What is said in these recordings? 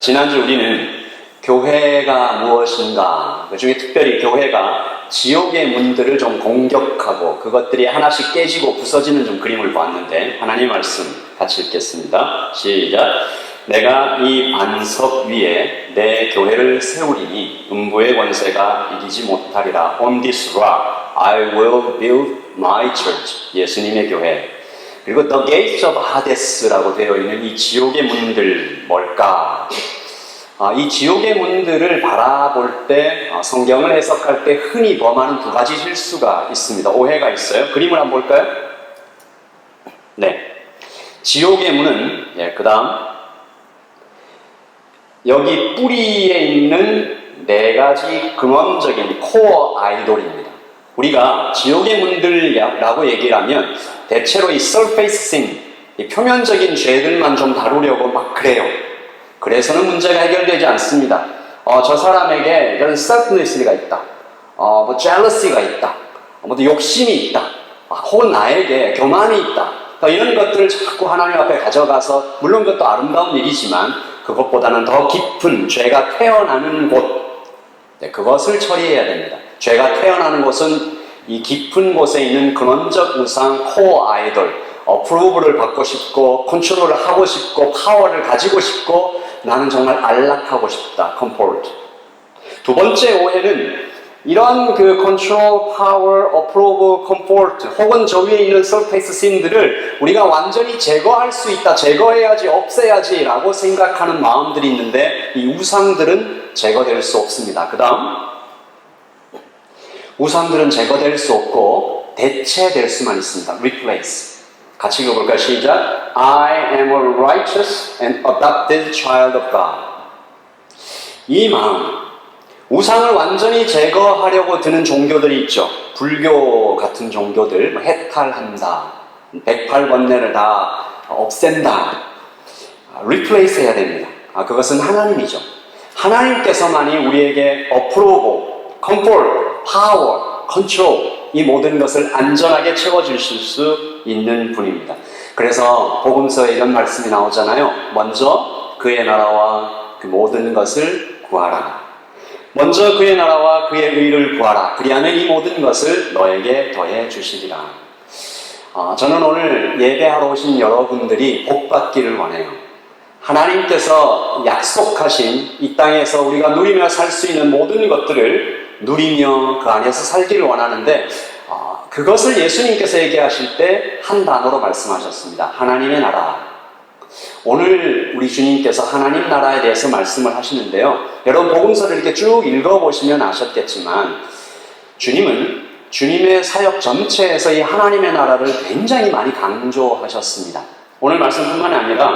지난주 우리는 교회가 무엇인가, 그중에 특별히 교회가 지옥의 문들을 좀 공격하고 그것들이 하나씩 깨지고 부서지는 좀 그림을 보았는데, 하나님 말씀 같이 읽겠습니다. 시작. 내가 이 반석 위에 내 교회를 세우리니 음부의 권세가 이기지 못하리라. On this rock I will build my church. 예수님의 교회. 그리고 The Gates of Hades라고 되어 있는 이 지옥의 문들 뭘까? 이 지옥의 문들을 바라볼 때, 성경을 해석할 때 흔히 범하는 두 가지 실수가 있습니다. 오해가 있어요. 그림을 한번 볼까요? 네. 지옥의 문은, 그 다음, 여기 뿌리에 있는 네 가지 근원적인 코어 아이돌입니다. 우리가 지옥의 문들이라고 얘기를 하면 대체로 이 surface sin, 이 표면적인 죄들만 좀 다루려고 막 그래요. 그래서는 문제가 해결되지 않습니다. 저 사람에게 이런 selfless가 있다. 뭐 jealousy가 있다. 뭐 욕심이 있다. 혹은 나에게 교만이 있다. 이런 것들을 자꾸 하나님 앞에 가져가서, 물론 그것도 아름다운 일이지만 그것보다는 더 깊은 죄가 태어나는 곳, 그것을 처리해야 됩니다. 죄가 태어나는 곳은 이 깊은 곳에 있는 근원적 우상 코어 아이돌, 어프로브를 받고 싶고 컨트롤을 하고 싶고 파워를 가지고 싶고 나는 정말 안락하고 싶다. 컴포트. 두 번째 오해는 이런 그 컨트롤, 파워, 어프로브, 컴포트 혹은 저 위에 있는 서페이스 신들을 우리가 완전히 제거할 수 있다. 제거해야지, 없애야지 라고 생각하는 마음들이 있는데 이 우상들은 제거될 수 없습니다. 그 다음, 우상들은 제거될 수 없고 대체될 수만 있습니다. Replace. 같이 읽어볼까요? 시작. I am a righteous and adopted child of God. 이 마음, 우상을 완전히 제거하려고 드는 종교들이 있죠. 불교 같은 종교들, 해탈한다, 108번뇌를 다 없앤다. Replace 해야 됩니다. 그것은 하나님이죠. 하나님께서만이 우리에게 approve, comfort, power, control, 이 모든 것을 안전하게 채워주실 수 있는 분입니다. 그래서 복음서에 이런 말씀이 나오잖아요. 먼저 그의 나라와 그 모든 것을 구하라. 먼저 그의 나라와 그의 의를 구하라. 그리하면 이 모든 것을 너에게 더해 주시리라. 저는 오늘 예배하러 오신 여러분들이 복받기를 원해요. 하나님께서 약속하신 이 땅에서 우리가 누리며 살 수 있는 모든 것들을 누리며 그 안에서 살기를 원하는데, 그것을 예수님께서 얘기하실 때 한 단어로 말씀하셨습니다. 하나님의 나라. 오늘 우리 주님께서 하나님 나라에 대해서 말씀을 하시는데요. 여러분 복음서를 이렇게 쭉 읽어보시면 아셨겠지만 주님은 주님의 사역 전체에서 이 하나님의 나라를 굉장히 많이 강조하셨습니다. 오늘 말씀뿐만 아니라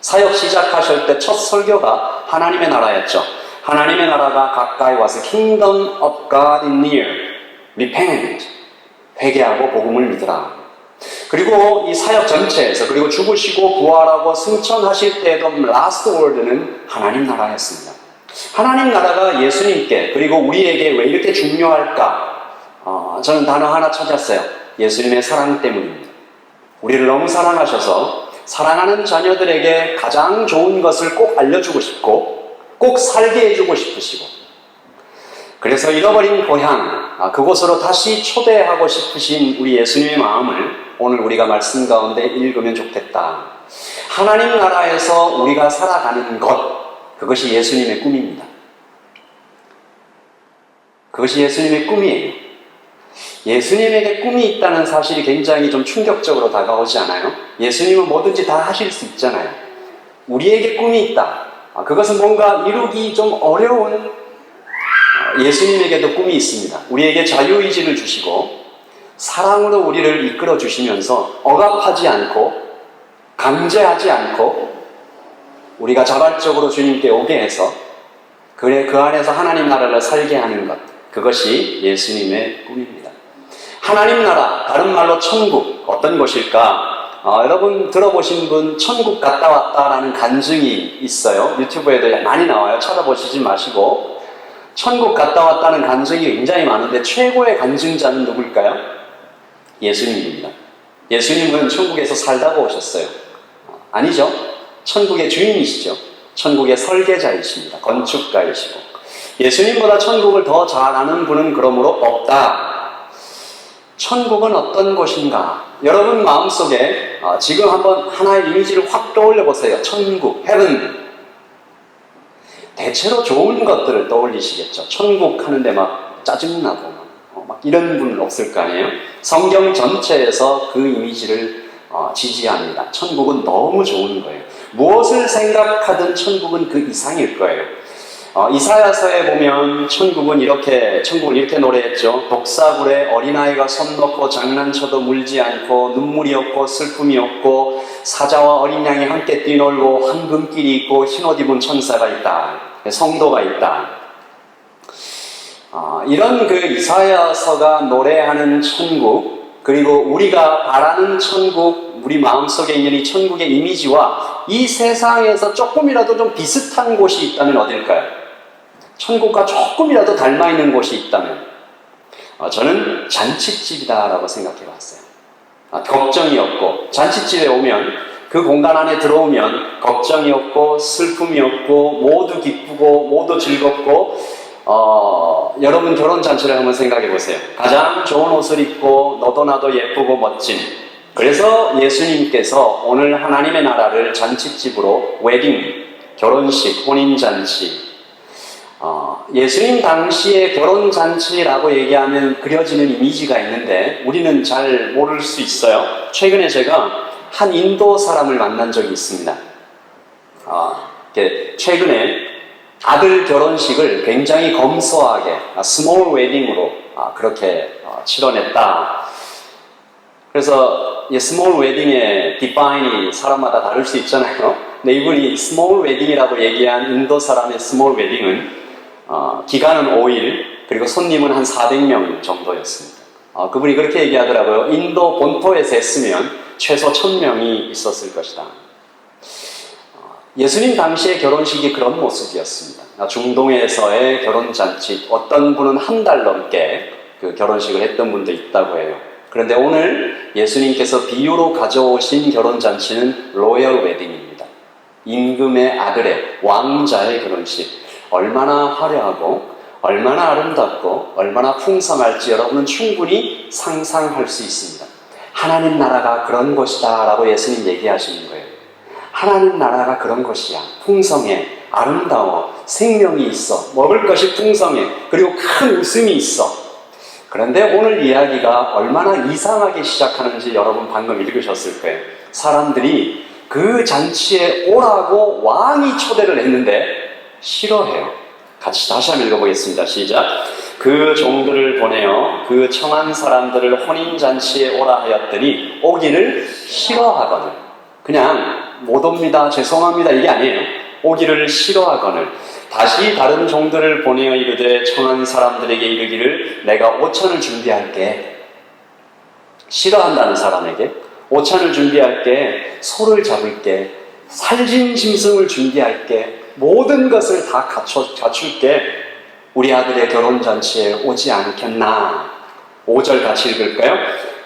사역 시작하실 때 첫 설교가 하나님의 나라였죠. 하나님의 나라가 가까이 와서 Kingdom of God is near. Repent. 회개하고 복음을 믿으라. 그리고 이 사역 전체에서, 그리고 죽으시고 부활하고 승천하실 때도 라스트 월드는 하나님 나라였습니다. 하나님 나라가 예수님께, 그리고 우리에게 왜 이렇게 중요할까? 저는 단어 하나 찾았어요. 예수님의 사랑 때문입니다. 우리를 너무 사랑하셔서 사랑하는 자녀들에게 가장 좋은 것을 꼭 알려주고 싶고 꼭 살게 해주고 싶으시고, 그래서 잃어버린 고향, 그곳으로 다시 초대하고 싶으신 우리 예수님의 마음을 오늘 우리가 말씀 가운데 읽으면 좋겠다. 하나님 나라에서 우리가 살아가는 것, 그것이 예수님의 꿈입니다. 그것이 예수님의 꿈이에요. 예수님에게 꿈이 있다는 사실이 굉장히 좀 충격적으로 다가오지 않아요? 예수님은 뭐든지 다 하실 수 있잖아요. 우리에게 꿈이 있다. 그것은 뭔가 이루기 좀 어려운, 예수님에게도 꿈이 있습니다. 우리에게 자유의지를 주시고 사랑으로 우리를 이끌어 주시면서 억압하지 않고 강제하지 않고 우리가 자발적으로 주님께 오게 해서 그 안에서 하나님 나라를 살게 하는 것, 그것이 예수님의 꿈입니다. 하나님 나라, 다른 말로 천국, 어떤 곳일까? 여러분 들어보신 분 천국 갔다 왔다라는 간증이 있어요. 유튜브에도 많이 나와요. 찾아보시지 마시고. 천국 갔다 왔다는 간증이 굉장히 많은데 최고의 간증자는 누굴까요? 예수님입니다. 예수님은 천국에서 살다가 오셨어요. 아니죠. 천국의 주인이시죠. 천국의 설계자이십니다. 건축가이시고 예수님보다 천국을 더 잘 아는 분은 그러므로 없다. 천국은 어떤 곳인가? 여러분 마음속에 지금 한번 하나의 이미지를 확 떠올려 보세요. 천국, heaven. 대체로 좋은 것들을 떠올리시겠죠. 천국 하는데 막 짜증나고 막 이런 분은 없을 거 아니에요? 성경 전체에서 그 이미지를 지지합니다. 천국은 너무 좋은 거예요. 무엇을 생각하든 천국은 그 이상일 거예요. 이사야서에 보면 천국을 이렇게 노래했죠. 독사굴에 어린아이가 손 놓고 장난쳐도 물지 않고 눈물이 없고 슬픔이 없고 사자와 어린 양이 함께 뛰놀고 황금길이 있고 흰옷 입은 천사가 있다. 성도가 있다. 이런 그 이사야서가 노래하는 천국, 그리고 우리가 바라는 천국, 우리 마음속에 있는 이 천국의 이미지와 이 세상에서 조금이라도 좀 비슷한 곳이 있다면 어딜까요? 천국과 조금이라도 닮아 있는 곳이 있다면 저는 잔칫집이다라고 생각해 봤어요. 걱정이 없고, 잔칫집에 오면 그 공간 안에 들어오면 걱정이 없고 슬픔이 없고 모두 기쁘고 모두 즐겁고 여러분 결혼잔치를 한번 생각해 보세요. 가장 좋은 옷을 입고 너도 나도 예쁘고 멋진, 그래서 예수님께서 오늘 하나님의 나라를 잔칫집으로 웨딩, 결혼식, 혼인잔치, 예수님 당시의 결혼잔치라고 얘기하면 그려지는 이미지가 있는데 우리는 잘 모를 수 있어요. 최근에 제가 한 인도 사람을 만난 적이 있습니다. 최근에 아들 결혼식을 굉장히 검소하게 스몰 웨딩으로 그렇게 치러냈다. 그래서 스몰 웨딩의 디파인이 사람마다 다를 수 있잖아요. 근데 이분이 스몰 웨딩이라고 얘기한 인도 사람의 스몰 웨딩은 기간은 5일, 그리고 손님은 한 400명 정도였습니다. 그분이 그렇게 얘기하더라고요. 인도 본토에서 했으면 최소 1000명이 있었을 것이다. 예수님 당시의 결혼식이 그런 모습이었습니다. 중동에서의 결혼잔치, 어떤 분은 한 달 넘게 그 결혼식을 했던 분도 있다고 해요. 그런데 오늘 예수님께서 비유로 가져오신 결혼잔치는 로열 웨딩입니다. 임금의 아들의, 왕자의 결혼식. 얼마나 화려하고 얼마나 아름답고 얼마나 풍성할지 여러분은 충분히 상상할 수 있습니다. 하나님 나라가 그런 것이다 라고 예수님 얘기하시는 거예요. 하나님 나라가 그런 것이야. 풍성해, 아름다워, 생명이 있어, 먹을 것이 풍성해, 그리고 큰 웃음이 있어. 그런데 오늘 이야기가 얼마나 이상하게 시작하는지 여러분 방금 읽으셨을 거예요. 사람들이 그 잔치에 오라고 왕이 초대를 했는데 싫어해요. 같이 다시 한번 읽어보겠습니다. 시작. 그 종들을 보내어 그 청한 사람들을 혼인잔치에 오라 하였더니 오기를 싫어하거늘. 그냥 못 옵니다, 죄송합니다 이게 아니에요. 오기를 싫어하거늘. 다시 다른 종들을 보내어 이르되 청한 사람들에게 이르기를 내가 오천을 준비할게. 싫어한다는 사람에게 오천을 준비할게, 소를 잡을게, 살진 짐승을 준비할게, 모든 것을 다 갖출게. 우리 아들의 결혼잔치에 오지 않겠나? 5절 같이 읽을까요?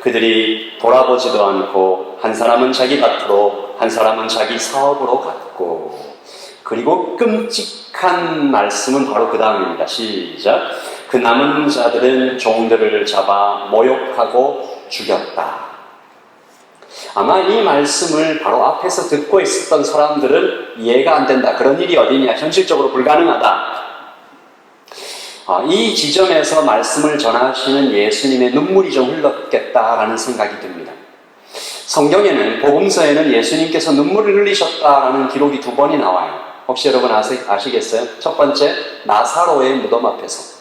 그들이 돌아보지도 않고 한 사람은 자기 밭으로 한 사람은 자기 사업으로 갔고. 그리고 끔찍한 말씀은 바로 그 다음입니다. 시작. 그 남은 자들은 종들을 잡아 모욕하고 죽였다. 아마 이 말씀을 바로 앞에서 듣고 있었던 사람들은 이해가 안 된다. 그런 일이 어디냐? 현실적으로 불가능하다. 이 지점에서 말씀을 전하시는 예수님의 눈물이 좀 흘렀겠다라는 생각이 듭니다. 성경에는, 복음서에는 예수님께서 눈물을 흘리셨다라는 기록이 2번이 나와요. 혹시 여러분 아시겠어요? 첫 번째, 나사로의 무덤 앞에서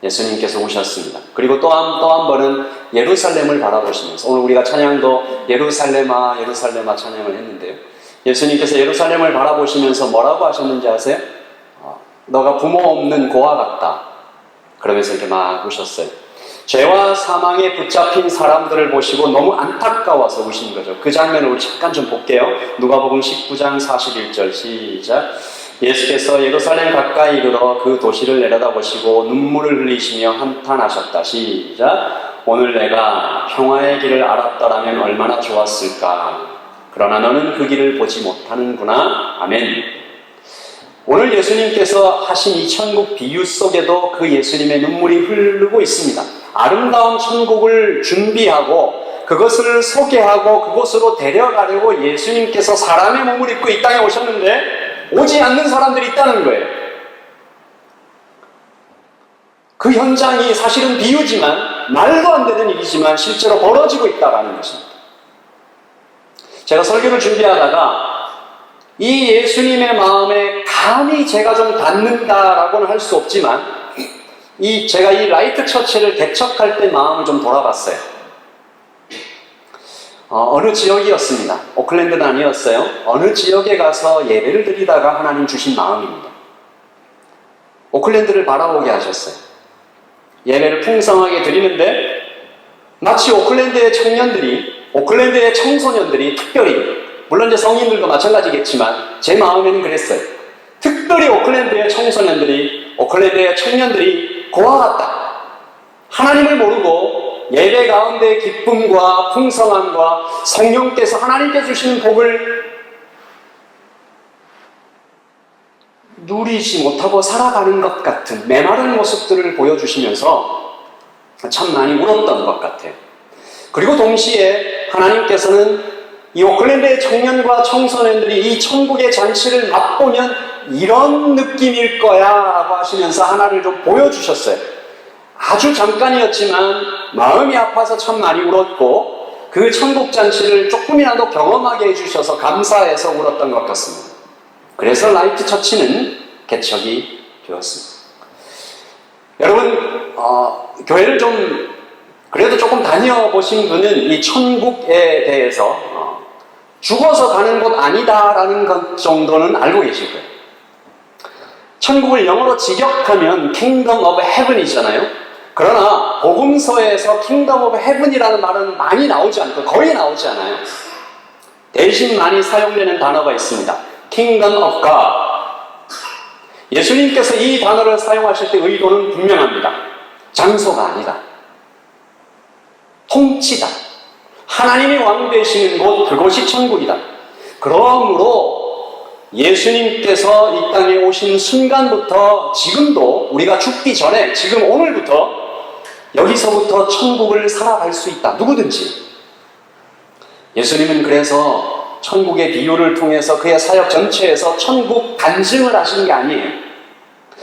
예수님께서 오셨습니다. 그리고 또 한 번은 예루살렘을 바라보시면서, 오늘 우리가 찬양도 예루살렘아 예루살렘아 찬양을 했는데요. 예수님께서 예루살렘을 바라보시면서 뭐라고 하셨는지 아세요? 너가 부모 없는 고아 같다. 그러면서 이렇게 막 우셨어요. 죄와 사망에 붙잡힌 사람들을 보시고 너무 안타까워서 우신 거죠. 그 장면을 우리 잠깐 좀 볼게요. 누가복음 19장 41절 시작. 예수께서 예루살렘 가까이 이르러 그 도시를 내려다보시고 눈물을 흘리시며 한탄하셨다. 시작. 오늘 내가 평화의 길을 알았더라면 얼마나 좋았을까. 그러나 너는 그 길을 보지 못하는구나. 아멘. 오늘 예수님께서 하신 이 천국 비유 속에도 그 예수님의 눈물이 흐르고 있습니다. 아름다운 천국을 준비하고 그것을 소개하고 그곳으로 데려가려고 예수님께서 사람의 몸을 입고 이 땅에 오셨는데 오지 않는 사람들이 있다는 거예요. 그 현장이 사실은 비유지만, 말도 안 되는 일이지만 실제로 벌어지고 있다는 것입니다. 제가 설교를 준비하다가 이 예수님의 마음에 감히 제가 좀 닿는다라고는 할 수 없지만 제가 이 라이트 처치를 개척할 때 마음을 좀 돌아봤어요. 어느 지역이었습니다. 오클랜드는 아니었어요. 어느 지역에 가서 예배를 드리다가 하나님 주신 마음입니다. 오클랜드를 바라보게 하셨어요. 예배를 풍성하게 드리는데 마치 오클랜드의 청년들이, 오클랜드의 청소년들이 특별히, 물론 이제 성인들도 마찬가지겠지만 제 마음에는 그랬어요. 특별히 오클랜드의 청소년들이, 오클랜드의 청년들이 그와 같다. 하나님을 모르고 예배 가운데의 기쁨과 풍성함과 성령께서 하나님께 주시는 복을 누리지 못하고 살아가는 것 같은 메마른 모습들을 보여주시면서 참 많이 울었던 것 같아요. 그리고 동시에 하나님께서는 이 오클랜드의 청년과 청소년들이 이 천국의 잔치를 맛보면 이런 느낌일 거야 라고 하시면서 하나를 좀 보여주셨어요. 아주 잠깐이었지만 마음이 아파서 참 많이 울었고 그 천국 잔치를 조금이라도 경험하게 해주셔서 감사해서 울었던 것 같습니다. 그래서 라이트 처치는 개척이 되었습니다. 여러분, 교회를 좀 그래도 조금 다녀보신 분은 이 천국에 대해서 죽어서 가는 곳 아니다라는 것 정도는 알고 계실 거예요. 천국을 영어로 직역하면 Kingdom of Heaven이잖아요. 그러나 복음서에서 Kingdom of Heaven이라는 말은 많이 나오지 않고 거의 나오지 않아요. 대신 많이 사용되는 단어가 있습니다. Kingdom of God. 예수님께서 이 단어를 사용하실 때 의도는 분명합니다. 장소가 아니다. 통치다. 하나님이 왕 되시는 곳, 그것이 천국이다. 그러므로 예수님께서 이 땅에 오신 순간부터 지금도 우리가 죽기 전에 지금 오늘부터 여기서부터 천국을 살아갈 수 있다. 누구든지. 예수님은 그래서 천국의 비유를 통해서 그의 사역 전체에서 천국 간증을 하신 게 아니에요.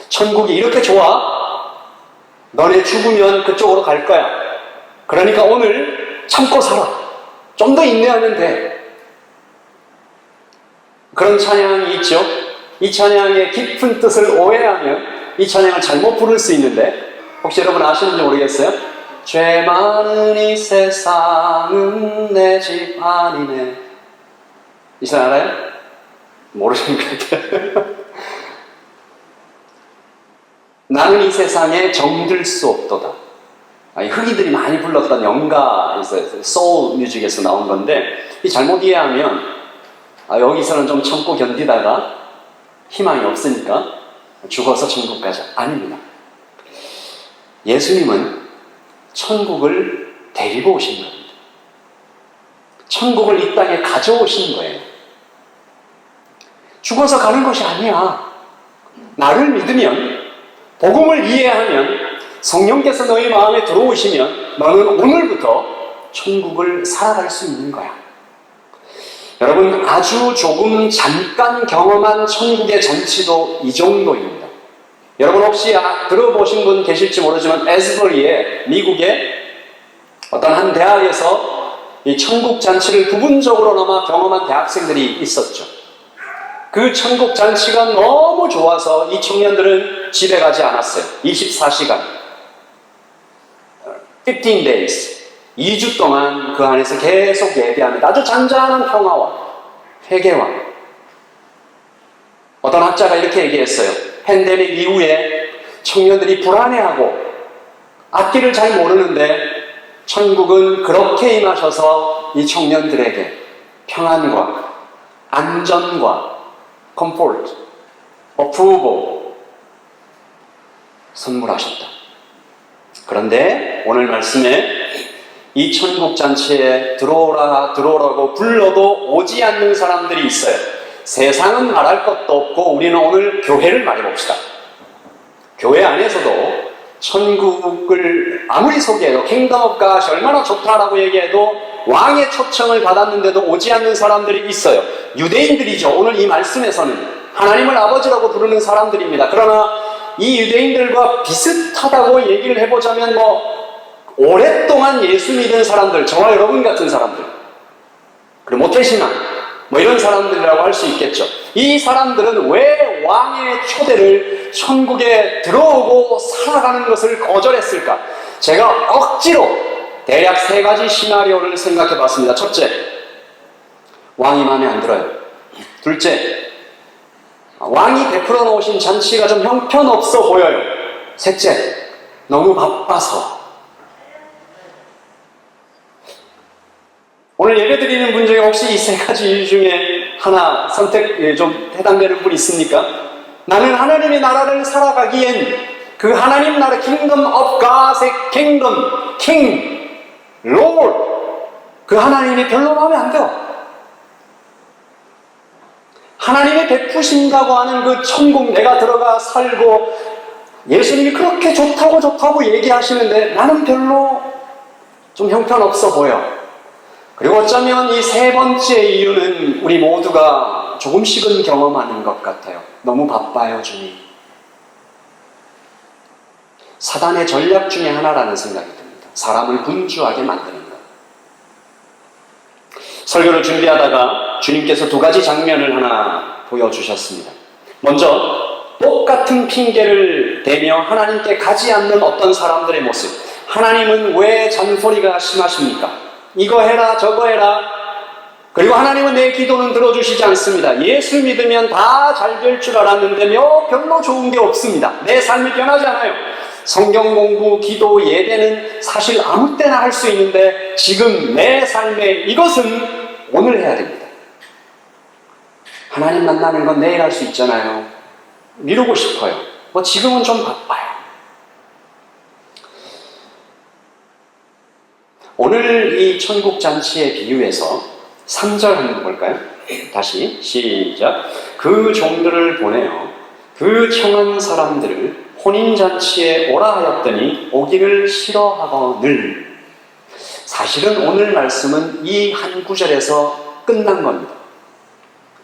천국이 이렇게 좋아? 너네 죽으면 그쪽으로 갈 거야. 그러니까 오늘 참고 살아. 좀 더 인내하면 돼. 그런 찬양이 있죠. 이 찬양의 깊은 뜻을 오해하면 이 찬양을 잘못 부를 수 있는데 혹시 여러분 아시는지 모르겠어요? 죄 많은 이 세상은 내 집 아니네. 이 사람 알아요? 모르시는 것 같아요. 나는 이 세상에 정들 수 없도다. 흑인들이 많이 불렀던 연가, 소울 뮤직에서 나온 건데 이 잘못 이해하면 여기서는 좀 참고 견디다가 희망이 없으니까 죽어서 천국 가자. 아닙니다. 예수님은 천국을 데리고 오신 겁니다. 천국을 이 땅에 가져오신 거예요. 죽어서 가는 것이 아니야. 나를 믿으면, 복음을 이해하면, 성령께서 너희 마음에 들어오시면 너는 오늘부터 천국을 살아갈 수 있는 거야. 여러분, 아주 조금 잠깐 경험한 천국의 잔치도 이 정도입니다. 여러분 혹시 들어보신 분 계실지 모르지만 에스버리에 미국의 어떤 한 대학에서 이 천국 잔치를 부분적으로나마 경험한 대학생들이 있었죠. 그 천국 잔치가 너무 좋아서 이 청년들은 집에 가지 않았어요. 24시간 15 days 2주 동안 그 안에서 계속 예배합니다. 아주 잔잔한 평화와 회개와. 어떤 학자가 이렇게 얘기했어요. 팬데믹 이후에 청년들이 불안해하고 앞길을 잘 모르는데 천국은 그렇게 임하셔서 이 청년들에게 평안과 안전과 comfort, approval 선물하셨다. 그런데 오늘 말씀에 이 천국 잔치에 들어오라고 불러도 오지 않는 사람들이 있어요. 세상은 말할 것도 없고 우리는 오늘 교회를 말해봅시다. 교회 안에서도 천국을 아무리 소개해도 킹덤 오브 갓이 얼마나 좋다라고 얘기해도 왕의 초청을 받았는데도 오지 않는 사람들이 있어요. 유대인들이죠. 오늘 이 말씀에서는 하나님을 아버지라고 부르는 사람들입니다. 그러나 이 유대인들과 비슷하다고 얘기를 해보자면 오랫동안 예수 믿은 사람들, 저와 여러분 같은 사람들, 그리고 모태신앙 이런 사람들이라고 할 수 있겠죠. 이 사람들은 왜 왕의 초대를 천국에 들어오고 살아가는 것을 거절했을까? 제가 억지로 대략 3가지 시나리오를 생각해 봤습니다. 첫째, 왕이 마음에 안 들어요. 둘째, 왕이 베풀어 놓으신 잔치가 좀 형편없어 보여요. 셋째, 너무 바빠서. 오늘 예배드리는 분 중에 혹시 이 3가지 이유 중에 하나 선택 좀 해당되는 분 있습니까? 나는 하나님의 나라를 살아가기엔 그 하나님 나라 킹덤 오브 갓의 킹덤, 킹, 롤, 그 하나님이 별로 마음에 안 들어. 하나님의 베푸신다고 하는 그 천국 내가 들어가 살고 예수님이 그렇게 좋다고 얘기하시는데 나는 별로 좀 형편없어 보여. 그리고 어쩌면 이 3번째 이유는 우리 모두가 조금씩은 경험하는 것 같아요. 너무 바빠요, 주님. 사단의 전략 중에 하나라는 생각이 듭니다. 사람을 분주하게 만드는 것. 설교를 준비하다가 주님께서 2가지 장면을 하나 보여주셨습니다. 먼저 똑같은 핑계를 대며 하나님께 가지 않는 어떤 사람들의 모습. 하나님은 왜 잔소리가 심하십니까? 이거 해라 저거 해라. 그리고 하나님은 내 기도는 들어주시지 않습니다. 예수 믿으면 다 잘 될 줄 알았는데 별로 좋은 게 없습니다. 내 삶이 변하지 않아요. 성경 공부, 기도, 예배는 사실 아무 때나 할 수 있는데 지금 내 삶에 이것은 오늘 해야 됩니다. 하나님 만나는 건 내일 할 수 있잖아요. 미루고 싶어요. 지금은 좀 바빠요. 오늘 이 천국 잔치의 비유에서 3절 한번 볼까요? 다시 시작. 그 종들을 보내어 그 청한 사람들을 혼인잔치에 오라 하였더니 오기를 싫어하거늘. 사실은 오늘 말씀은 이 한 구절에서 끝난 겁니다.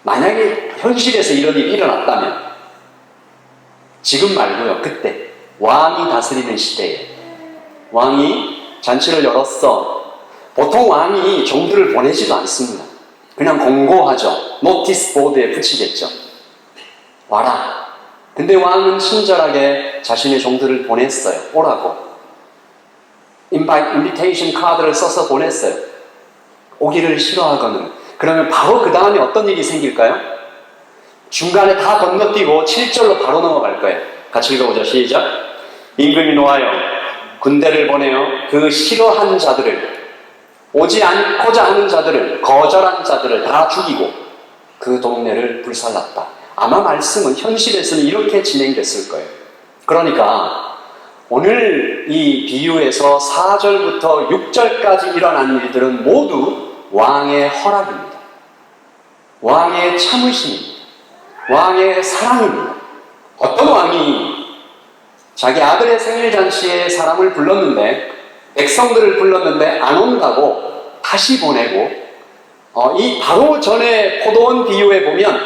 만약에 현실에서 이런 일이 일어났다면 지금 말고요. 그때 왕이 다스리는 시대에 왕이 잔치를 열었어. 보통 왕이 종들을 보내지도 않습니다. 그냥 공고하죠. 노티스 보드에 붙이겠죠. 와라. 근데 왕은 친절하게 자신의 종들을 보냈어요. 오라고. 인비테이션 카드를 써서 보냈어요. 오기를 싫어하거든. 그러면 바로 그 다음에 어떤 일이 생길까요? 중간에 다 건너뛰고 7절로 바로 넘어갈 거예요. 같이 읽어보죠. 시작. 임금이 노하여 군대를 보내어 그 싫어한 자들을, 오지 않고자 하는 자들을, 거절한 자들을 다 죽이고 그 동네를 불살랐다. 아마 말씀은 현실에서는 이렇게 진행됐을 거예요. 그러니까 오늘 이 비유에서 4절부터 6절까지 일어난 일들은 모두 왕의 허락입니다. 왕의 참으심입니다. 왕의 사랑입니다. 어떤 왕이 자기 아들의 생일잔치에 사람을 불렀는데, 백성들을 불렀는데 안 온다고 다시 보내고, 이 바로 전에 포도원 비유에 보면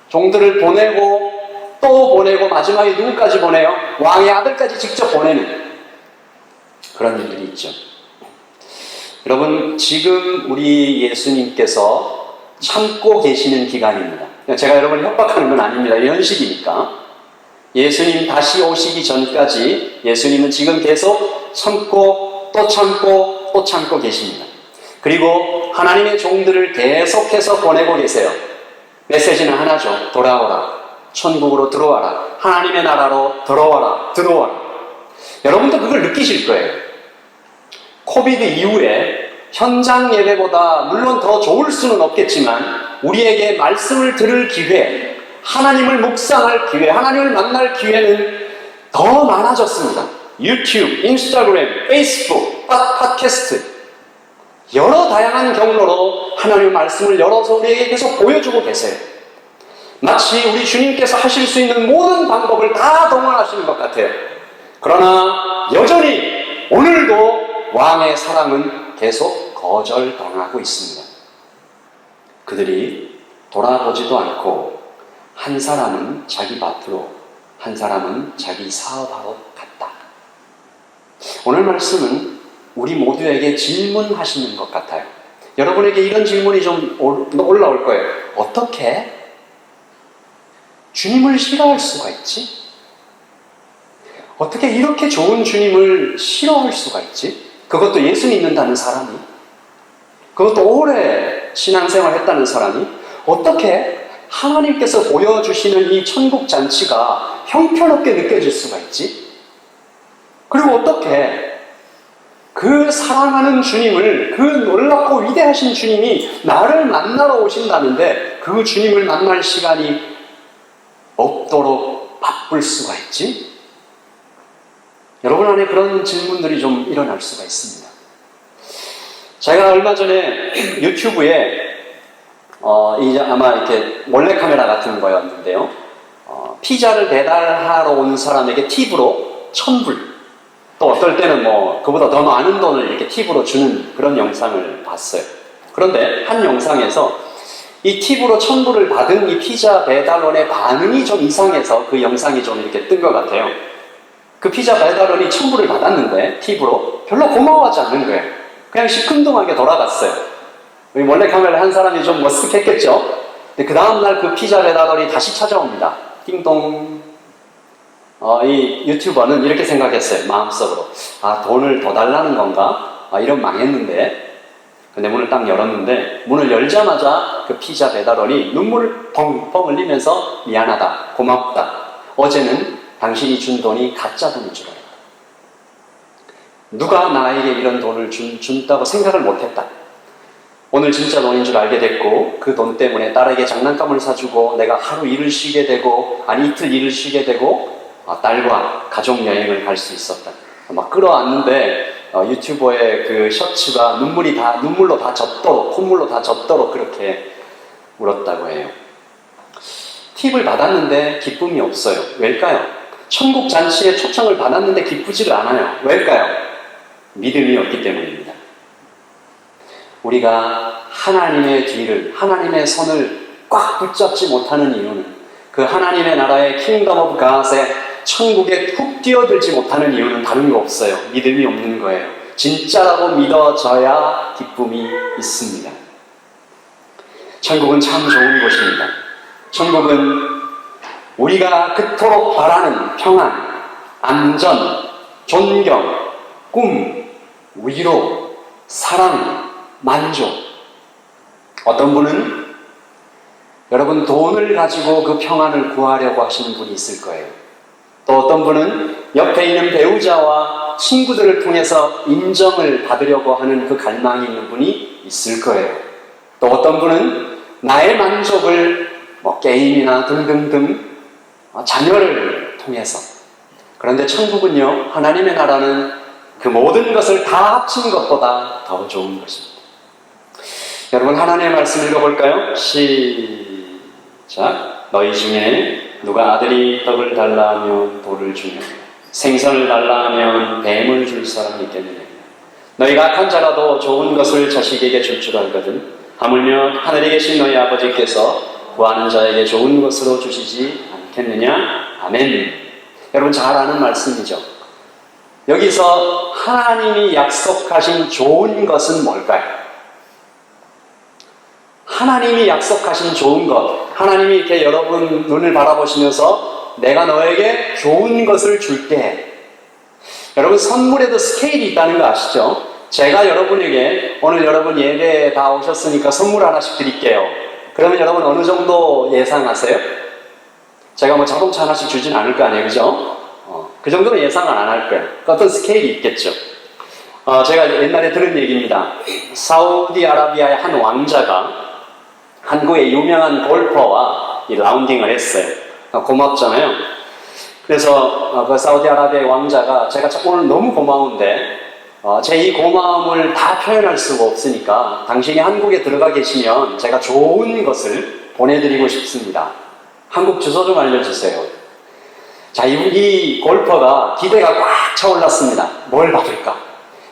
종들을 보내고 또 보내고 마지막에 누구까지 보내요? 왕의 아들까지 직접 보내는 그런 일들이 있죠. 여러분, 지금 우리 예수님께서 참고 계시는 기간입니다. 제가 여러분을 협박하는 건 아닙니다. 현실이니까. 예수님 다시 오시기 전까지 예수님은 지금 계속 참고 또 참고 또 참고 계십니다. 그리고 하나님의 종들을 계속해서 보내고 계세요. 메시지는 하나죠. 돌아오라. 천국으로 들어와라. 하나님의 나라로 들어와라. 들어와라. 여러분도 그걸 느끼실 거예요. 코비드 이후에 현장 예배보다 물론 더 좋을 수는 없겠지만 우리에게 말씀을 들을 기회, 하나님을 묵상할 기회, 하나님을 만날 기회는 더 많아졌습니다. 유튜브, 인스타그램, 페이스북, 팟캐스트 여러 다양한 경로로 하나님의 말씀을 열어서 우리에게 계속 보여주고 계세요. 마치 우리 주님께서 하실 수 있는 모든 방법을 다 동원하시는 것 같아요. 그러나 여전히 오늘도 왕의 사랑은 계속 거절당하고 있습니다. 그들이 돌아보지도 않고 한 사람은 자기 밭으로, 한 사람은 자기 사업하러 갔다. 오늘 말씀은 우리 모두에게 질문하시는 것 같아요. 여러분에게 이런 질문이 좀 올라올 거예요. 어떻게 주님을 싫어할 수가 있지? 어떻게 이렇게 좋은 주님을 싫어할 수가 있지? 그것도 예수 믿는다는 사람이, 그것도 오래 신앙생활 했다는 사람이 어떻게 하나님께서 보여주시는 이 천국 잔치가 형편없게 느껴질 수가 있지? 그리고 어떻게 그 사랑하는 주님을, 그 놀랍고 위대하신 주님이 나를 만나러 오신다는데 그 주님을 만날 시간이 없도록 바쁠 수가 있지? 여러분 안에 그런 질문들이 좀 일어날 수가 있습니다. 제가 얼마 전에 유튜브에 이제 아마 이렇게 몰래카메라 같은 거였는데요. 피자를 배달하러 온 사람에게 팁으로 1,000불, 또 어떨 때는 뭐 그보다 더 많은 돈을 이렇게 팁으로 주는 그런 영상을 봤어요. 그런데 한 영상에서 이 팁으로 1,000불을 받은 이 피자 배달원의 반응이 좀 이상해서 그 영상이 좀 이렇게 뜬 것 같아요. 그 피자 배달원이 1,000불을 받았는데 팁으로 별로 고마워하지 않는 거예요. 그냥 시큰둥하게 돌아갔어요. 몰래카메라 한 사람이 좀 머쓱했겠죠. 근데 그 다음날 그 피자 배달원이 다시 찾아옵니다. 띵동. 이 유튜버는 이렇게 생각했어요. 마음속으로. 돈을 더 달라는 건가? 이러면 망했는데. 근데 문을 딱 열었는데 문을 열자마자 그 피자 배달원이 눈물을 펑펑 흘리면서 미안하다, 고맙다. 어제는 당신이 준 돈이 가짜 돈인 줄 알았다. 누가 나에게 이런 돈을 준다고 생각을 못했다. 오늘 진짜 돈인 줄 알게 됐고 그 돈 때문에 딸에게 장난감을 사주고 내가 하루 일을 쉬게 되고 이틀 일을 쉬게 되고 딸과 가족여행을 갈 수 있었다. 막 끌어안는데 유튜버의 그 셔츠가 눈물로 다 젖도록, 콧물로 다 젖도록 그렇게 울었다고 해요. 팁을 받았는데 기쁨이 없어요. 왜일까요? 천국 잔치에 초청을 받았는데 기쁘지를 않아요. 왜일까요? 믿음이 없기 때문입니다. 우리가 하나님의 뒤를, 하나님의 손을 꽉 붙잡지 못하는 이유는 그 하나님의 나라의 킹덤 오브 갓의 천국에 훅 뛰어들지 못하는 이유는 다른 거 없어요. 믿음이 없는 거예요. 진짜라고 믿어져야 기쁨이 있습니다. 천국은 참 좋은 곳입니다. 천국은 우리가 그토록 바라는 평안, 안전, 존경, 꿈, 위로, 사랑, 만족. 어떤 분은 여러분 돈을 가지고 그 평안을 구하려고 하시는 분이 있을 거예요. 또 어떤 분은 옆에 있는 배우자와 친구들을 통해서 인정을 받으려고 하는 그 갈망이 있는 분이 있을 거예요. 또 어떤 분은 나의 만족을 게임이나 등등등 자녀를 통해서. 그런데 천국은요, 하나님의 나라는 그 모든 것을 다 합친 것보다 더 좋은 것입니다. 여러분 하나님의 말씀 읽어볼까요? 시작. 너희 중에 누가 아들이 떡을 달라 하면 돌을 주며 생선을 달라 하면 뱀을 줄 사람이 있겠느냐. 너희가 악한 자라도 좋은 것을 자식에게 줄 줄 알거든 하물며 하늘에 계신 너희 아버지께서 구하는 자에게 좋은 것으로 주시지 않겠느냐. 아멘. 여러분 잘 아는 말씀이죠. 여기서 하나님이 약속하신 좋은 것은 뭘까요? 하나님이 약속하신 좋은 것, 하나님이 이렇게 여러분 눈을 바라보시면서 내가 너에게 좋은 것을 줄게. 여러분 선물에도 스케일이 있다는 거 아시죠? 제가 여러분에게 오늘 여러분 예배에 다 오셨으니까 선물 하나씩 드릴게요. 그러면 여러분 어느 정도 예상하세요? 제가 뭐 자동차 하나씩 주진 않을 거 아니에요, 그죠? 그 정도는 예상은 안 할 거예요. 어떤 스케일이 있겠죠. 제가 옛날에 들은 얘기입니다. 사우디아라비아의 한 왕자가 한국의 유명한 골퍼와 이 라운딩을 했어요. 고맙잖아요. 그래서 그 사우디아라비아의 왕자가 제가 오늘 너무 고마운데 제 이 고마움을 다 표현할 수가 없으니까 당신이 한국에 들어가 계시면 제가 좋은 것을 보내드리고 싶습니다. 한국 주소 좀 알려주세요. 자, 이 골퍼가 기대가 꽉 차올랐습니다. 뭘 받을까?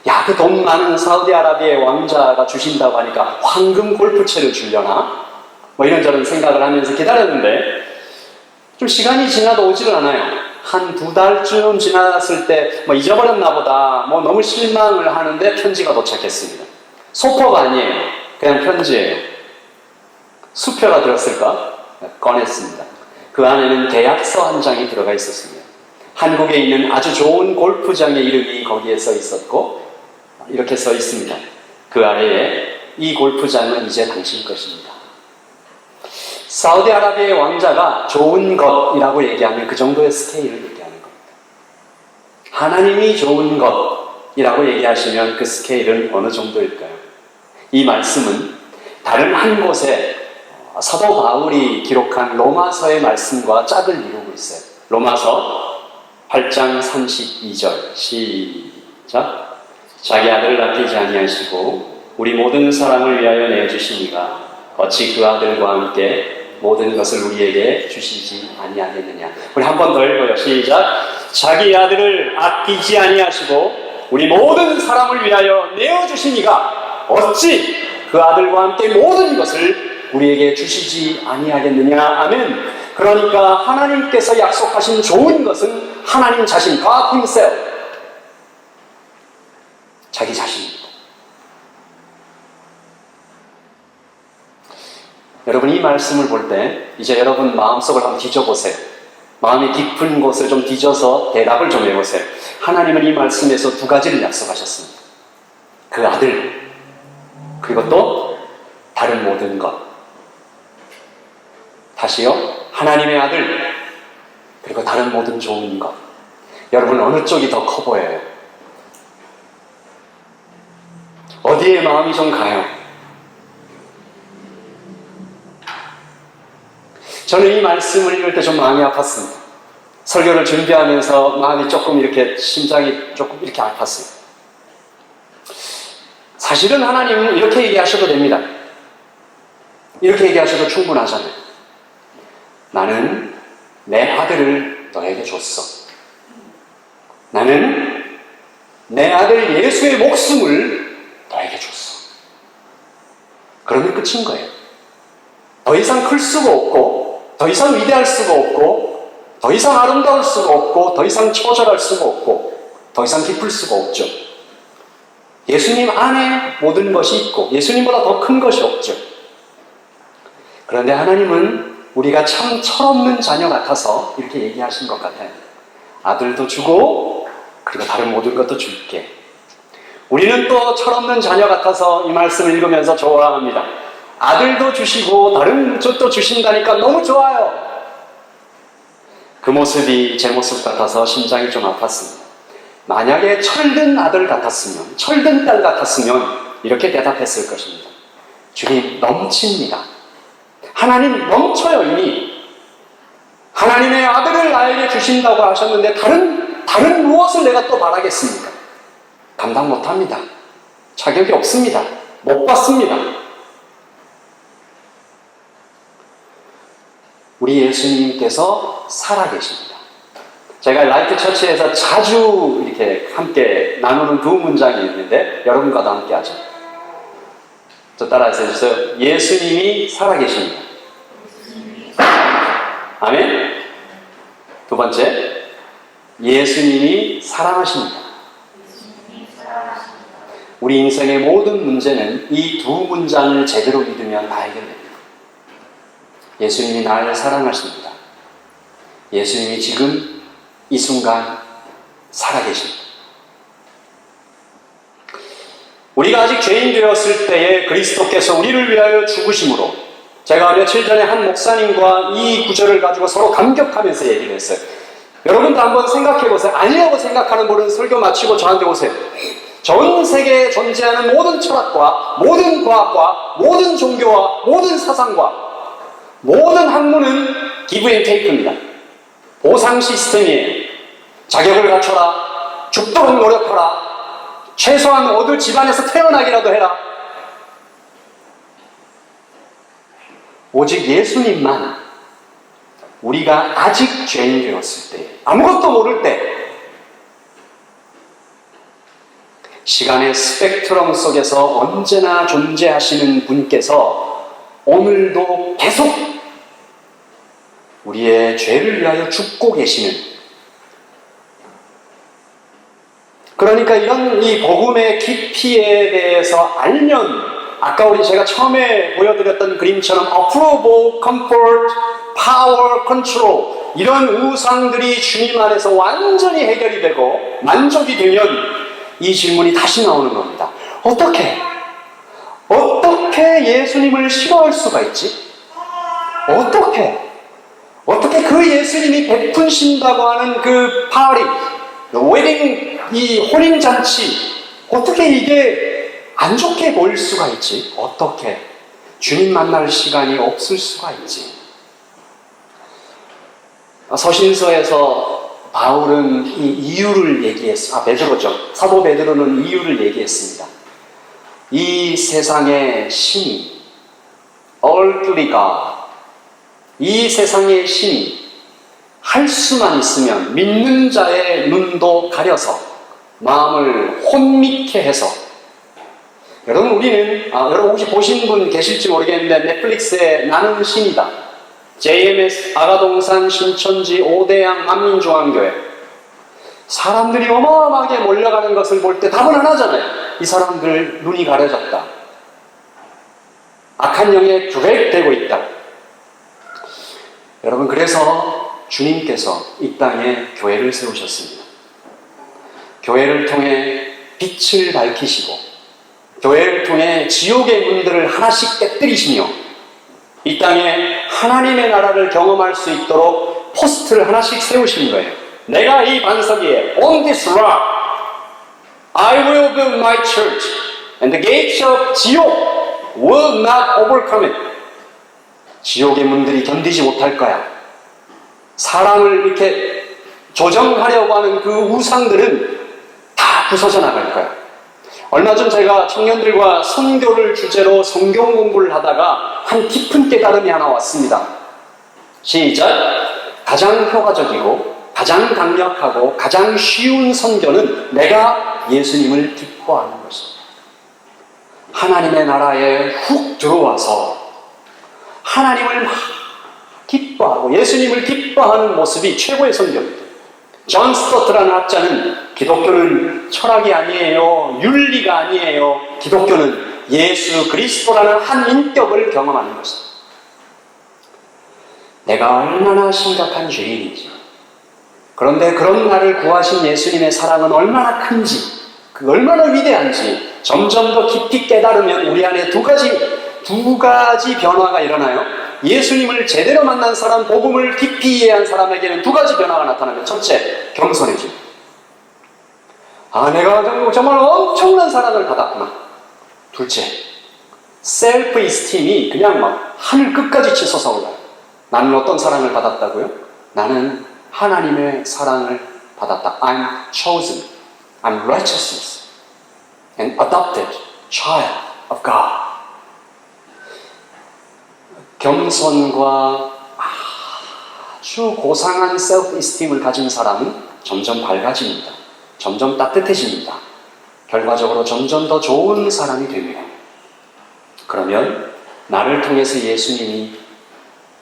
야, 그 돈 많은 사우디아라비아의 왕자가 주신다고 하니까 황금 골프채를 주려나? 뭐 이런저런 생각을 하면서 기다렸는데 좀 시간이 지나도 오지를 않아요. 한 2달쯤 지났을 때 뭐 잊어버렸나 보다 뭐 너무 실망을 하는데 편지가 도착했습니다. 소포가 아니에요. 그냥 편지예요. 수표가 들었을까? 꺼냈습니다. 그 안에는 계약서 한 장이 들어가 있었습니다. 한국에 있는 아주 좋은 골프장의 이름이 거기에 써 있었고 이렇게 써 있습니다. 그 아래에 이 골프장은 이제 당신 것입니다. 사우디아라비아의 왕자가 좋은 것이라고 얘기하면 그 정도의 스케일을 얘기하는 겁니다. 하나님이 좋은 것이라고 얘기하시면 그 스케일은 어느 정도일까요? 이 말씀은 다른 한 곳에 사도 바울이 기록한 로마서의 말씀과 짝을 이루고 있어요. 로마서 8장 32절 시작. 자기 아들을 아끼지 아니하시고 우리 모든 사람을 위하여 내주시니가 어찌 그 아들과 함께 모든 것을 우리에게 주시지 아니하겠느냐. 우리 한 번 더 읽어요. 시작. 자기 아들을 아끼지 아니하시고 우리 모든 사람을 위하여 내어주시니가 어찌 그 아들과 함께 모든 것을 우리에게 주시지 아니하겠느냐. 아멘. 그러니까 하나님께서 약속하신 좋은 것은 하나님 자신, God Himself, 자기 자신입니다. 여러분 이 말씀을 볼 때 이제 여러분 마음속을 한번 뒤져보세요. 마음의 깊은 곳을 좀 뒤져서 대답을 좀 해보세요. 하나님은 이 말씀에서 두 가지를 약속하셨습니다. 그 아들, 그리고 또 다른 모든 것. 다시요. 하나님의 아들, 그리고 다른 모든 좋은 것. 여러분 어느 쪽이 더 커 보여요? 어디에 마음이 좀 가요? 저는 이 말씀을 읽을 때 좀 마음이 아팠습니다. 설교를 준비하면서 마음이 조금 이렇게, 심장이 조금 이렇게 아팠어요. 사실은 하나님은 이렇게 얘기하셔도 됩니다. 이렇게 얘기하셔도 충분하잖아요. 나는 내 아들을 너에게 줬어. 나는 내 아들 예수의 목숨을 너에게 줬어. 그러면 끝인 거예요. 더 이상 클 수가 없고, 더 이상 위대할 수가 없고, 더 이상 아름다울 수가 없고, 더 이상 처절할 수가 없고, 더 이상 깊을 수가 없죠. 예수님 안에 모든 것이 있고 예수님보다 더 큰 것이 없죠. 그런데 하나님은 우리가 참 철없는 자녀 같아서 이렇게 얘기하신 것 같아요. 아들도 주고 그리고 다른 모든 것도 줄게. 우리는 또 철없는 자녀 같아서 이 말씀을 읽으면서 좋아합니다. 아들도 주시고 다른 것도 주신다니까 너무 좋아요. 그 모습이 제 모습 같아서 심장이 좀 아팠습니다. 만약에 철든 아들 같았으면, 철든 딸 같았으면 이렇게 대답했을 것입니다. 주님, 넘칩니다. 하나님 넘쳐요. 이미 하나님의 아들을 나에게 주신다고 하셨는데 다른 무엇을 내가 또 바라겠습니까? 감당 못합니다. 자격이 없습니다. 못 받습니다. 우리 예수님께서 살아계십니다. 제가 라이트 처치에서 자주 이렇게 함께 나누는 두 문장이 있는데 여러분과도 함께 하죠. 저 따라서 해주세요. 예수님이 살아계십니다. 아멘. 두 번째, 예수님이 사랑하십니다. 우리 인생의 모든 문제는 이 두 문장을 제대로 믿으면 다 해결됩니다. 예수님이 나를 사랑하십니다. 예수님이 지금 이 순간 살아계십니다. 우리가 아직 죄인 되었을 때에 그리스도께서 우리를 위하여 죽으심으로, 제가 며칠 전에 한 목사님과 이 구절을 가지고 서로 감격하면서 얘기를 했어요. 여러분도 한번 생각해 보세요. 아니라고 생각하는 분은 설교 마치고 저한테 오세요. 전 세계에 존재하는 모든 철학과 모든 과학과 모든 종교와 모든 사상과 모든 학문은 기브 앤 테이크입니다. 보상 시스템이에요. 자격을 갖춰라, 죽도록 노력하라, 최소한 어느 집안에서 태어나기라도 해라. 오직 예수님만 우리가 아직 죄인 되었을 때, 아무것도 모를 때, 시간의 스펙트럼 속에서 언제나 존재하시는 분께서 오늘도 계속 우리의 죄를 위하여 죽고 계시는, 그러니까 이런 이 복음의 깊이에 대해서 알면, 아까 제가 처음에 보여드렸던 그림처럼 approval, comfort, power, control, 이런 우상들이 주님 안에서 완전히 해결이 되고 만족이 되면 이 질문이 다시 나오는 겁니다. 어떻게 예수님을 싫어할 수가 있지? 어떻게 그 예수님이 베푸신다고 하는 그 파리, 웨딩, 이 혼인잔치, 어떻게 이게 안 좋게 보일 수가 있지? 어떻게 주님 만날 시간이 없을 수가 있지? 서신서에서 바울은 이 이유를 베드로죠. 사도 베드로는 이유를 얘기했습니다. 이 세상의 신이, earthly God, 이 세상의 신이 할 수만 있으면 믿는 자의 눈도 가려서 마음을 혼미케 해서, 여러분 우리는 여러분 혹시 보신 분 계실지 모르겠는데 넷플릭스에 나는 신이다, JMS 아가동산 신천지 오대양 만민중앙교회, 사람들이 어마어마하게 몰려가는 것을 볼 때 답은 하나잖아요. 이 사람들 눈이 가려졌다, 악한 영에 규백되고 있다. 여러분, 그래서 주님께서 이 땅에 교회를 세우셨습니다. 교회를 통해 빛을 밝히시고, 교회를 통해 지옥의 문들을 하나씩 깨뜨리시며, 이 땅에 하나님의 나라를 경험할 수 있도록 포스트를 하나씩 세우신 거예요. 내가 이 반석 위에 on this rock I will build my church and the gates of 지옥 will not overcome it. 지옥의 문들이 견디지 못할 거야. 사람을 이렇게 조정하려고 하는 그 우상들은 다 부서져 나갈 거야. 얼마 전 제가 청년들과 선교를 주제로 성경 공부를 하다가 한 깊은 깨달음이 하나 왔습니다. 시작! 가장 효과적이고 가장 강력하고 가장 쉬운 선교는 내가 예수님을 기뻐하는 것입니다. 하나님의 나라에 훅 들어와서 하나님을 막 기뻐하고 예수님을 기뻐하는 모습이 최고의 선교입니다. 존 스토트라는 학자는 기독교는 철학이 아니에요, 윤리가 아니에요, 기독교는 예수 그리스도라는 한 인격을 경험하는 것입니다. 내가 얼마나 심각한 죄인인지, 그런데 그런 나를 구하신 예수님의 사랑은 얼마나 큰지, 얼마나 위대한지 점점 더 깊이 깨달으면 우리 안에 두 가지 변화가 일어나요. 예수님을 제대로 만난 사람, 복음을 깊이 이해한 사람에게는 두 가지 변화가 나타나면, 첫째, 겸손해집니다. 내가 정말 엄청난 사랑을 받았구나. 둘째, 셀프 이스팀이 그냥 막 하늘 끝까지 치솟아 올라요. 나는 어떤 사랑을 받았다고요? 나는 하나님의 사랑을 받았다. I'm chosen, I'm righteousness, and adopted child of God. 겸손과 아주 고상한 셀프 이스팀을 가진 사람은 점점 밝아집니다. 점점 따뜻해집니다. 결과적으로 점점 더 좋은 사람이 됩니다. 그러면 나를 통해서 예수님이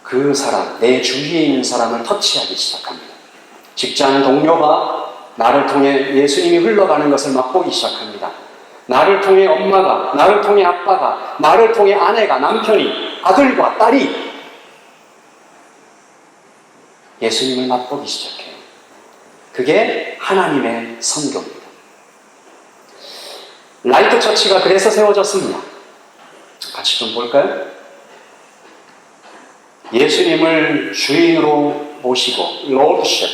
그 사람, 내 주위에 있는 사람을 터치하기 시작합니다. 직장 동료가 나를 통해 예수님이 흘러가는 것을 맛보기 시작합니다. 나를 통해 엄마가, 나를 통해 아빠가, 나를 통해 아내가, 남편이, 아들과 딸이 예수님을 맛보기 시작해요. 그게 하나님의 선교입니다. 라이트 처치가 그래서 세워졌습니다. 같이 좀 볼까요? 예수님을 주인으로 모시고 Lordship,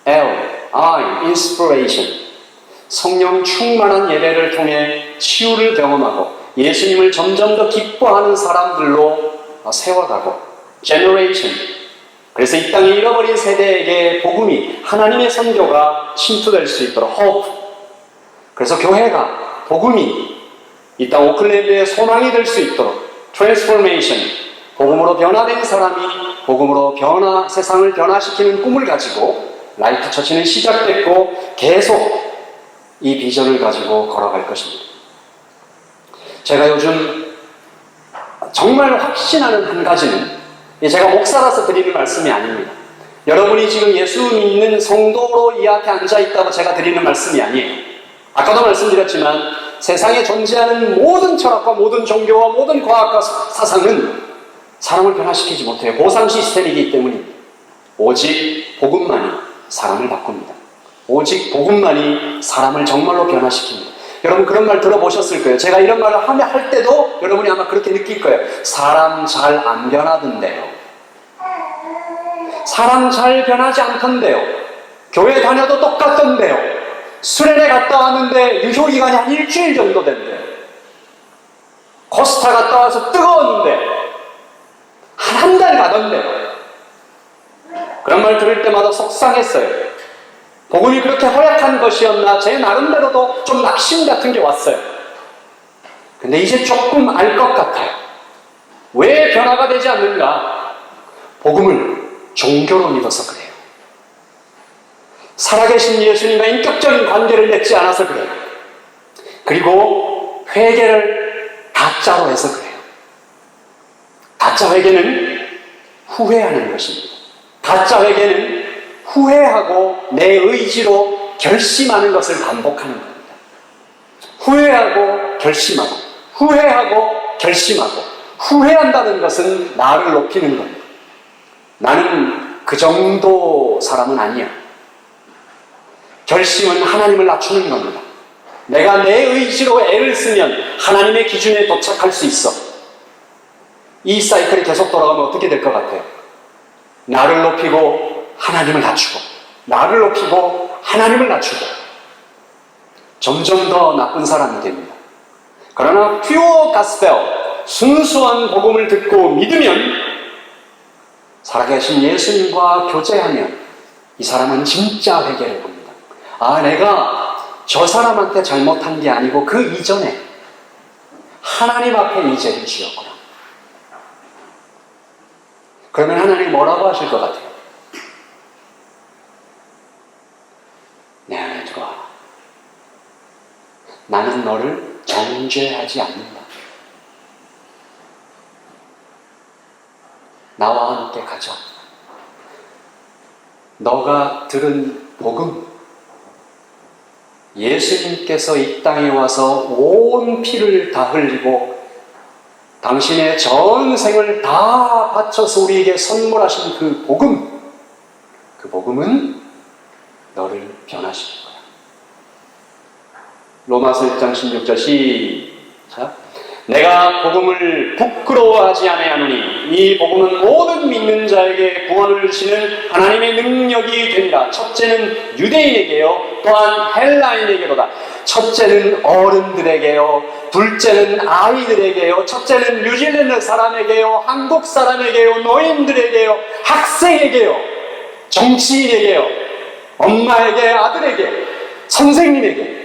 L-I, Inspiration, 성령 충만한 예배를 통해 치유를 경험하고 예수님을 점점 더 기뻐하는 사람들로 세워가고, Generation, 그래서 이 땅에 잃어버린 세대에게 복음이, 하나님의 선교가 침투될 수 있도록 Hope, 그래서 교회가 복음이 이 땅 오클랜드의 소망이 될 수 있도록 Transformation, 복음으로 변화된 사람이 복음으로 세상을 변화시키는 꿈을 가지고 라이프 처치는 시작됐고 계속 이 비전을 가지고 걸어갈 것입니다. 제가 요즘 정말 확신하는 한 가지는 제가 목사라서 드리는 말씀이 아닙니다. 여러분이 지금 예수 믿는 성도로 이 앞에 앉아있다고 제가 드리는 말씀이 아니에요. 아까도 말씀드렸지만 세상에 존재하는 모든 철학과 모든 종교와 모든 과학과 사상은 사람을 변화시키지 못해요. 보상 시스템이기 때문입니다. 오직 복음만이 사람을 바꿉니다. 오직 복음만이 사람을 정말로 변화시킵니다. 여러분 그런 말 들어보셨을 거예요. 제가 이런 말을 할 때도 여러분이 아마 그렇게 느낄 거예요. 사람 잘 안 변하던데요. 사람 잘 변하지 않던데요. 교회 다녀도 똑같던데요. 수련회 갔다 왔는데 유효기간이 한 일주일 정도 된대요. 코스타 갔다 와서 뜨거웠는데 한 달 가던데요. 그런 말 들을 때마다 속상했어요. 복음이 그렇게 허약한 것이었나? 제 나름대로도 좀 낙심 같은 게 왔어요. 근데 이제 조금 알 것 같아요. 왜 변화가 되지 않는가? 복음을 종교로 믿어서 그래요. 살아계신 예수님과 인격적인 관계를 맺지 않아서 그래요. 그리고 회개를 가짜로 해서 그래요. 가짜 회개는 후회하는 것입니다. 가짜 회개는 후회하고 내 의지로 결심하는 것을 반복하는 겁니다. 후회하고 결심하고, 후회하고 결심하고, 후회한다는 것은 나를 높이는 겁니다. 나는 그 정도 사람은 아니야. 결심은 하나님을 낮추는 겁니다. 내가 내 의지로 애를 쓰면 하나님의 기준에 도착할 수 있어. 이 사이클이 계속 돌아가면 어떻게 될 것 같아요? 나를 높이고 하나님을 낮추고, 나를 높이고 하나님을 낮추고, 점점 더 나쁜 사람이 됩니다. 그러나 퓨어 가스펠, 순수한 복음을 듣고 믿으면, 살아계신 예수님과 교제하면 이 사람은 진짜 회개를 합니다. 아, 내가 저 사람한테 잘못한 게 아니고 그 이전에 하나님 앞에 이 죄를 지었구나. 그러면 하나님 뭐라고 하실 것 같아요? 내 안에 들어와. 나는 너를 정죄하지 않는다. 나와 함께 가자. 너가 들은 복음, 예수님께서 이 땅에 와서 온 피를 다 흘리고 당신의 전생을 다 바쳐서 우리에게 선물하신 그 복음, 그 복음은 너를 변화시킬 거야. 로마서 1장 16절 시작. 내가 복음을 부끄러워하지 아니하노니 이 복음은 모든 믿는 자에게 구원을 주시는 하나님의 능력이 됩니다. 첫째는 유대인에게요, 또한 헬라인에게로다. 첫째는 어른들에게요, 둘째는 아이들에게요, 첫째는 뉴질랜드 사람에게요, 한국 사람에게요, 노인들에게요, 학생에게요, 정치인에게요, 엄마에게, 아들에게, 선생님에게.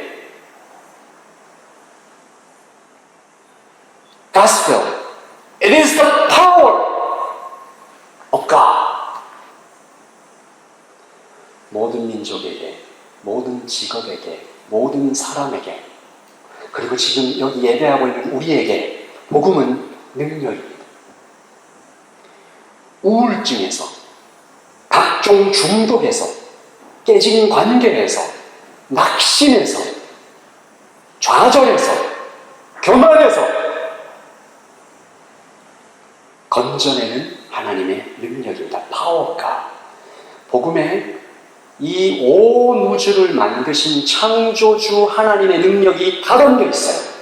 Gospel. It is the power of God. 모든 민족에게, 모든 직업에게, 모든 사람에게, 그리고 지금 여기 예배하고 있는 우리에게 복음은 능력입니다. 우울증에서, 각종 중독에서, 깨진 관계에서, 낙심에서, 좌절에서, 교만에서 건져내는 하나님의 능력입니다. 파워가. 복음에 이 온 우주를 만드신 창조주 하나님의 능력이 다 담겨 있어요.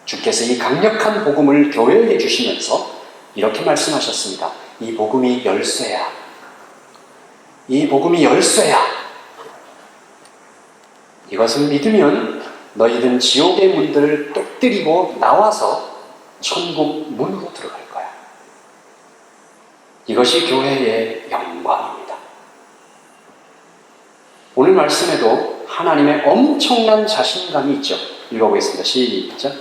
주께서 이 강력한 복음을 교회에 주시면서 이렇게 말씀하셨습니다. 이 복음이 열쇠야. 이 복음이 열쇠야. 이것을 믿으면 너희는 지옥의 문들을 깨뜨리고 나와서 천국 문으로 들어갈 거야. 이것이 교회의 영광입니다. 오늘 말씀에도 하나님의 엄청난 자신감이 있죠. 읽어보겠습니다. 시작.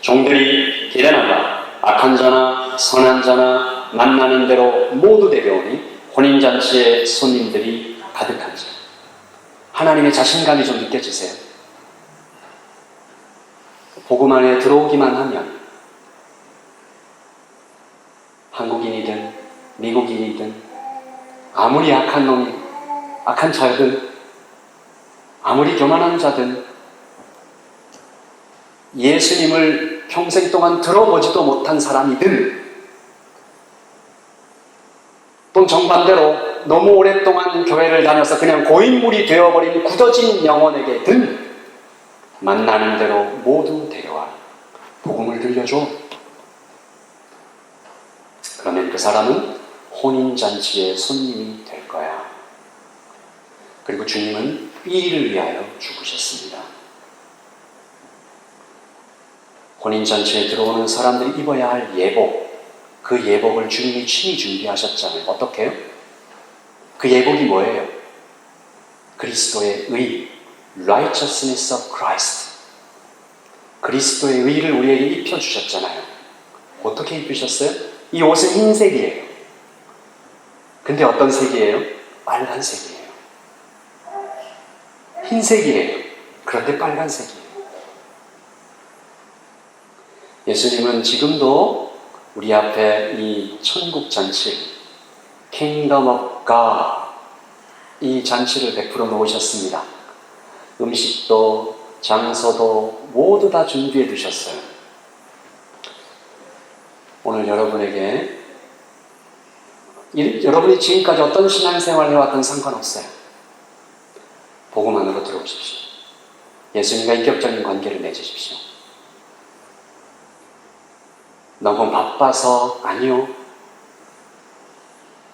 종들이 길에 나가 악한 자나 선한 자나 만나는 대로 모두 데려오니 혼인잔치에 손님들이 가득한지. 하나님의 자신감이 좀 느껴지세요? 복음 안에 들어오기만 하면 한국인이든 미국인이든 아무리 악한 놈이, 악한 자든 아무리 교만한 자든 예수님을 평생 동안 들어보지도 못한 사람이든 또 정반대로 너무 오랫동안 교회를 다녀서 그냥 고인물이 되어버린 굳어진 영혼에게든 만나는 대로 모두 데려와 복음을 들려줘. 그러면 그 사람은 혼인잔치의 손님이 될 거야. 그리고 주님은 이 일을 위하여 죽으셨습니다. 혼인잔치에 들어오는 사람들이 입어야 할 예복, 그 예복을 주님이 친히 준비하셨잖아요. 어떻게 해요? 그 예복이 뭐예요? 그리스도의 의, righteousness of Christ. 그리스도의 의를 우리에게 입혀주셨잖아요. 어떻게 입히셨어요? 이 옷은 흰색이에요. 근데 어떤 색이에요? 빨간색이에요. 흰색이에요. 그런데 빨간색이에요. 예수님은 지금도 우리 앞에 이 천국 잔치, Kingdom of God, 이 잔치를 베풀어 놓으셨습니다. 음식도 장소도 모두 다 준비해 두셨어요. 오늘 여러분에게 여러분이 지금까지 어떤 신앙생활을 해왔든 상관없어요. 복음 안으로 들어오십시오. 예수님과 인격적인 관계를 맺으십시오. 너무 바빠서 아니요.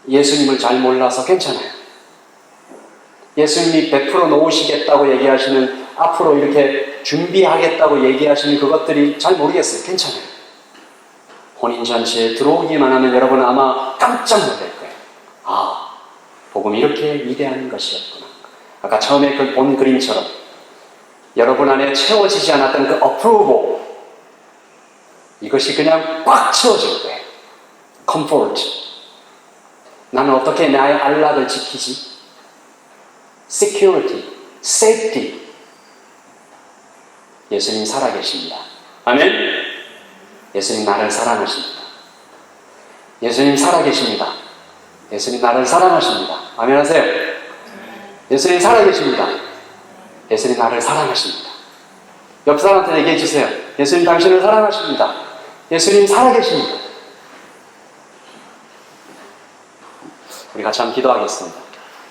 예수님을 잘 몰라서 괜찮아요. 예수님이 베풀어 놓으시겠다고 얘기하시는, 앞으로 이렇게 준비하겠다고 얘기하시는 그것들이 잘 모르겠어요. 괜찮아요. 혼인잔치에 들어오기만 하면 여러분은 아마 깜짝 놀랄 거예요. 아, 복음이 이렇게 위대한 것이었구나. 아까 처음에 그 본 그림처럼 여러분 안에 채워지지 않았던 그 approval, 이것이 그냥 꽉 채워질 거예요. comfort. 나는 어떻게 나의 안락을 지키지? security, safety. 예수님 살아계십니다. 아멘? 예수님 나를 사랑하십니다. 예수님 살아계십니다. 예수님 나를 사랑하십니다. 아멘 하세요? 예수님 살아계십니다. 예수님 나를 사랑하십니다. 옆 사람한테 얘기해 주세요. 예수님 당신을 사랑하십니다. 예수님 살아계십니다. 우리 같이 한번 기도하겠습니다.